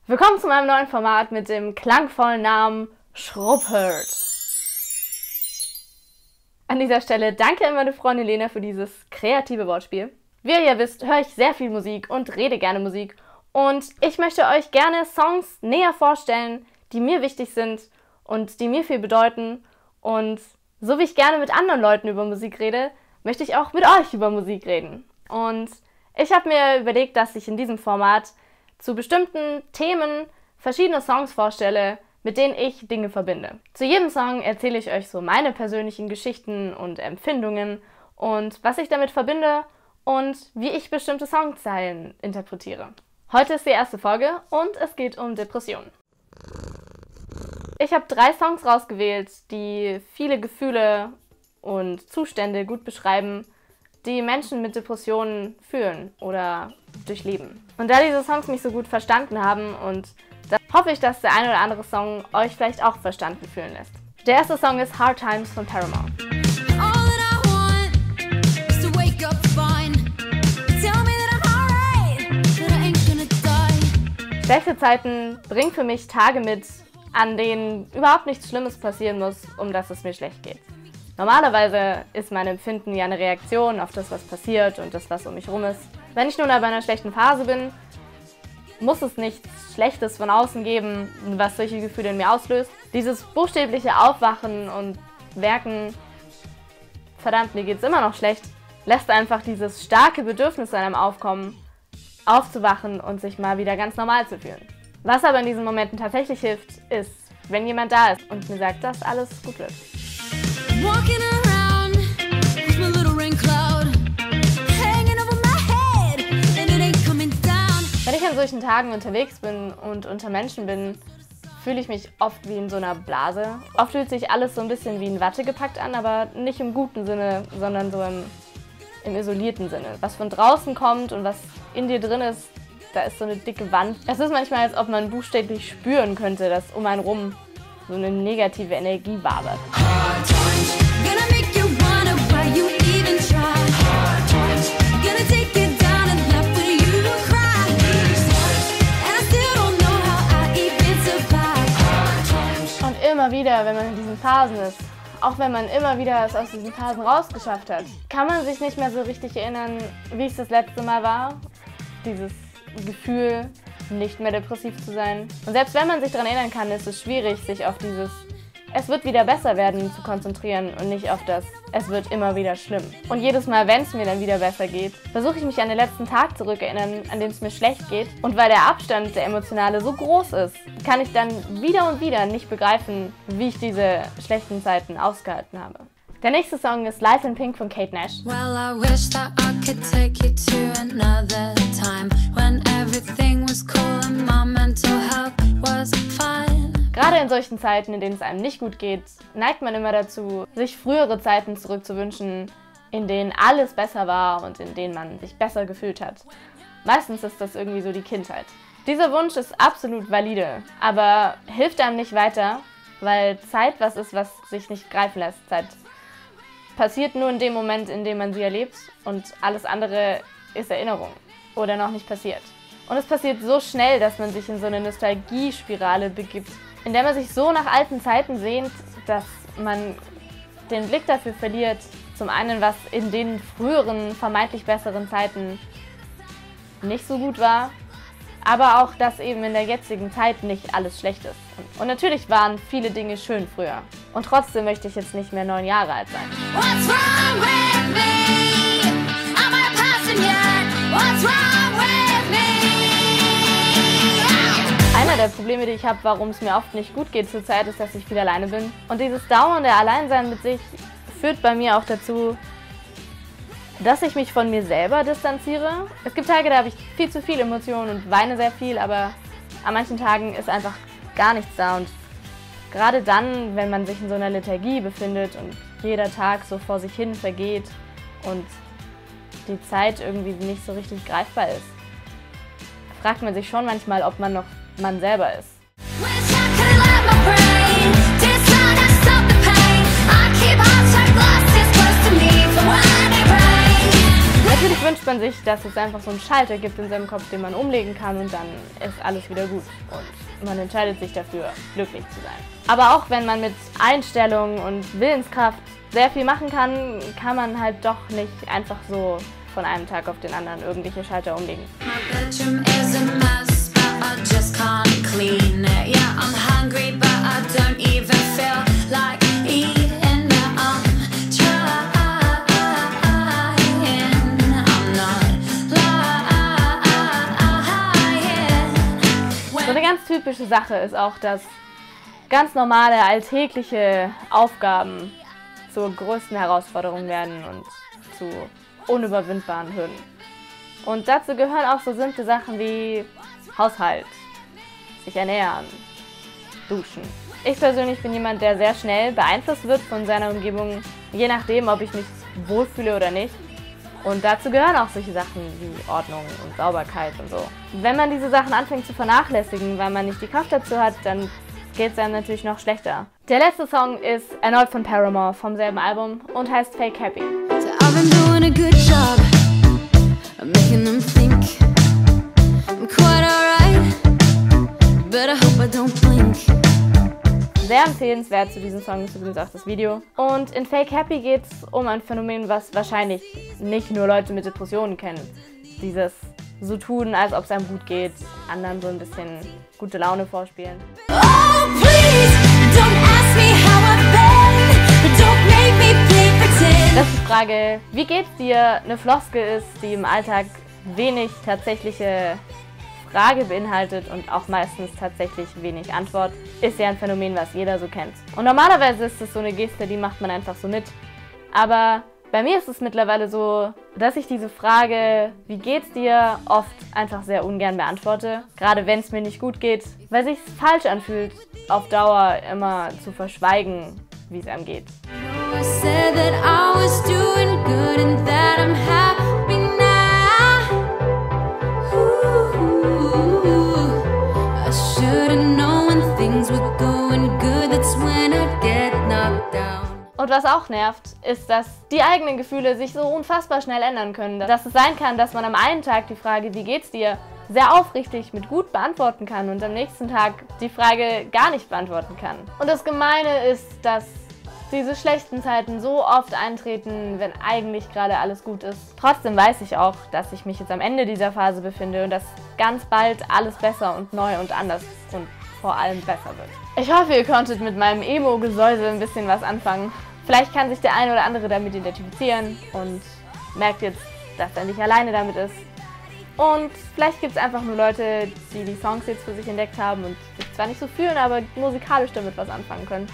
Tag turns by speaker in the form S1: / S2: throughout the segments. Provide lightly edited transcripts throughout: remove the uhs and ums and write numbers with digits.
S1: Willkommen zu meinem neuen Format mit dem klangvollen Namen Schruppert. An dieser Stelle danke an meine Freundin Lena für dieses kreative Wortspiel. Wie ihr ja wisst, höre ich sehr viel Musik und rede gerne Musik. Und ich möchte euch gerne Songs näher vorstellen, die mir wichtig sind und die mir viel bedeuten. Und so wie ich gerne mit anderen Leuten über Musik rede, möchte ich auch mit euch über Musik reden. Und ich habe mir überlegt, dass ich in diesem Format zu bestimmten Themen verschiedene Songs vorstelle, mit denen ich Dinge verbinde. Zu jedem Song erzähle ich euch so meine persönlichen Geschichten und Empfindungen und was ich damit verbinde und wie ich bestimmte Songzeilen interpretiere. Heute ist die erste Folge und es geht um Depressionen. Ich habe 3 Songs rausgewählt, die viele Gefühle und Zustände gut beschreiben, die Menschen mit Depressionen fühlen oder durchleben. Und da diese Songs mich so gut verstanden haben und da hoffe ich, dass der eine oder andere Song euch vielleicht auch verstanden fühlen lässt. Der erste Song ist Hard Times von Paramore. Schlechte Zeiten bringen für mich Tage mit, an denen überhaupt nichts Schlimmes passieren muss, um dass es mir schlecht geht. Normalerweise ist mein Empfinden ja eine Reaktion auf das, was passiert und das, was um mich rum ist. Wenn ich nun aber in einer schlechten Phase bin, muss es nichts Schlechtes von außen geben, was solche Gefühle in mir auslöst. Dieses buchstäbliche Aufwachen und Merken, verdammt, mir geht's immer noch schlecht, lässt einfach dieses starke Bedürfnis in einem aufkommen, aufzuwachen und sich mal wieder ganz normal zu fühlen. Was aber in diesen Momenten tatsächlich hilft, ist, wenn jemand da ist und mir sagt, dass alles gut wird. Wenn ich an solchen Tagen unterwegs bin und unter Menschen bin, fühle ich mich oft wie in so einer Blase. Oft fühlt sich alles so ein bisschen wie in Watte gepackt an, aber nicht im guten Sinne, sondern so im isolierten Sinne. Was von draußen kommt und was in dir drin ist, da ist so eine dicke Wand. Es ist manchmal, als ob man buchstäblich spüren könnte, dass um einen rum so eine negative Energie wabert. Und immer wieder, wenn man in diesen Phasen ist, auch wenn man immer wieder es aus diesen Phasen rausgeschafft hat, kann man sich nicht mehr so richtig erinnern, wie es das letzte Mal war. Dieses Gefühl, nicht mehr depressiv zu sein. Und selbst wenn man sich daran erinnern kann, ist es schwierig, sich auf dieses "Es wird wieder besser werden" zu konzentrieren und nicht auf das "Es wird immer wieder schlimm". Und jedes Mal, wenn es mir dann wieder besser geht, versuche ich mich an den letzten Tag zurückerinnern, an dem es mir schlecht geht. Und weil der Abstand, der emotionale, so groß ist, kann ich dann wieder und wieder nicht begreifen, wie ich diese schlechten Zeiten ausgehalten habe. Der nächste Song ist Life in Pink von Kate Nash.
S2: Well, I wish that I could take you to another time when everything was cool and my mental health was fine.
S1: Gerade in solchen Zeiten, in denen es einem nicht gut geht, neigt man immer dazu, sich frühere Zeiten zurückzuwünschen, in denen alles besser war und in denen man sich besser gefühlt hat. Meistens ist das irgendwie so die Kindheit. Dieser Wunsch ist absolut valide, aber hilft einem nicht weiter, weil Zeit was ist, was sich nicht greifen lässt. Zeit passiert nur in dem Moment, in dem man sie erlebt und alles andere ist Erinnerung oder noch nicht passiert. Und es passiert so schnell, dass man sich in so eine Nostalgiespirale begibt, in der man sich so nach alten Zeiten sehnt, dass man den Blick dafür verliert, zum einen, was in den früheren, vermeintlich besseren Zeiten nicht so gut war, aber auch, dass eben in der jetzigen Zeit nicht alles schlecht ist. Und natürlich waren viele Dinge schön früher. Und trotzdem möchte ich jetzt nicht mehr 9 Jahre alt sein.
S2: What's wrong with me? Am I a person yet? What's wrong with me?
S1: Einer der Probleme, die ich habe, warum es mir oft nicht gut geht zurzeit, ist, dass ich viel alleine bin. Und dieses dauernde Alleinsein mit sich führt bei mir auch dazu, dass ich mich von mir selber distanziere. Es gibt Tage, da habe ich viel zu viele Emotionen und weine sehr viel, aber an manchen Tagen ist einfach gar nichts da. Und gerade dann, wenn man sich in so einer Lethargie befindet und jeder Tag so vor sich hin vergeht und die Zeit irgendwie nicht so richtig greifbar ist, fragt man sich schon manchmal, ob man noch man selber ist. Natürlich wünscht man sich, dass es einfach so einen Schalter gibt in seinem Kopf, den man umlegen kann und dann ist alles wieder gut und man entscheidet sich dafür, glücklich zu sein. Aber auch wenn man mit Einstellung und Willenskraft sehr viel machen kann, kann man halt doch nicht einfach so von einem Tag auf den anderen irgendwelche Schalter umlegen. So eine ganz typische Sache ist auch, dass ganz normale, alltägliche Aufgaben zur größten Herausforderung werden und zu unüberwindbaren Hürden. Und dazu gehören auch so simple Sachen wie Haushalt, sich ernähren, duschen. Ich persönlich bin jemand, der sehr schnell beeinflusst wird von seiner Umgebung, je nachdem, ob ich mich wohlfühle oder nicht. Und dazu gehören auch solche Sachen wie Ordnung und Sauberkeit und so. Wenn man diese Sachen anfängt zu vernachlässigen, weil man nicht die Kraft dazu hat, dann geht es einem natürlich noch schlechter. Der letzte Song ist erneut von Paramore vom selben Album und heißt Fake Happy.
S2: So I've been doing a good job of making them think I'm quite alright, but I hope I don't blink.
S1: Sehr empfehlenswert zu diesem Song ist übrigens auch das Video. Und in Fake Happy geht es um ein Phänomen, was wahrscheinlich nicht nur Leute mit Depressionen kennen. Dieses so tun, als ob es einem gut geht, anderen so ein bisschen gute Laune vorspielen.
S2: Oh, please, don't ask me how I've been, but don't make me play pretend.
S1: Dass die Frage, wie geht's dir, eine Floskel ist, die im Alltag wenig tatsächliche Frage beinhaltet und auch meistens tatsächlich wenig Antwort, ist ja ein Phänomen, was jeder so kennt. Und normalerweise ist es so eine Geste, die macht man einfach so mit. Aber bei mir ist es mittlerweile so, dass ich diese Frage, wie geht's dir, oft einfach sehr ungern beantworte. Gerade wenn es mir nicht gut geht, weil sich's falsch anfühlt, auf Dauer immer zu verschweigen, wie es einem geht.
S2: I said that I was doing good and that I'm happy now. Ooh, I should've known when things were going good, that's when I'd get knocked down.
S1: Und was auch nervt, ist, dass die eigenen Gefühle sich so unfassbar schnell ändern können. Dass es sein kann, dass man am einen Tag die Frage, wie geht's dir, sehr aufrichtig mit gut beantworten kann und am nächsten Tag die Frage gar nicht beantworten kann. Und das Gemeine ist, dass diese schlechten Zeiten so oft eintreten, wenn eigentlich gerade alles gut ist. Trotzdem weiß ich auch, dass ich mich jetzt am Ende dieser Phase befinde und dass ganz bald alles besser und neu und anders und vor allem besser wird. Ich hoffe, ihr konntet mit meinem Emo-Gesäusel ein bisschen was anfangen. Vielleicht kann sich der eine oder andere damit identifizieren und merkt jetzt, dass er nicht alleine damit ist. Und vielleicht gibt es einfach nur Leute, die die Songs jetzt für sich entdeckt haben und sich zwar nicht so fühlen, aber musikalisch damit was anfangen können.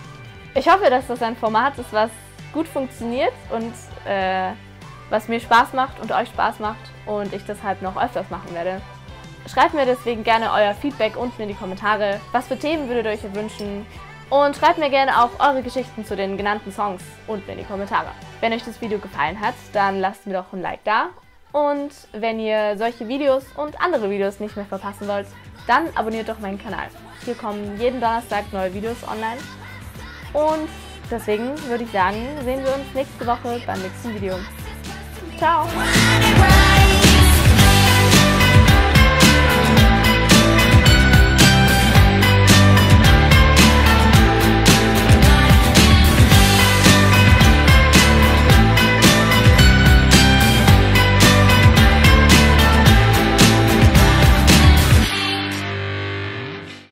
S1: Ich hoffe, dass das ein Format ist, was gut funktioniert und was mir Spaß macht und euch Spaß macht und ich deshalb noch öfters machen werde. Schreibt mir deswegen gerne euer Feedback unten in die Kommentare. Was für Themen würdet ihr euch wünschen? Und schreibt mir gerne auch eure Geschichten zu den genannten Songs unten in die Kommentare. Wenn euch das Video gefallen hat, dann lasst mir doch ein Like da. Und wenn ihr solche Videos und andere Videos nicht mehr verpassen wollt, dann abonniert doch meinen Kanal. Hier kommen jeden Donnerstag neue Videos online. Und deswegen würde ich sagen, sehen wir uns nächste Woche beim nächsten Video. Ciao!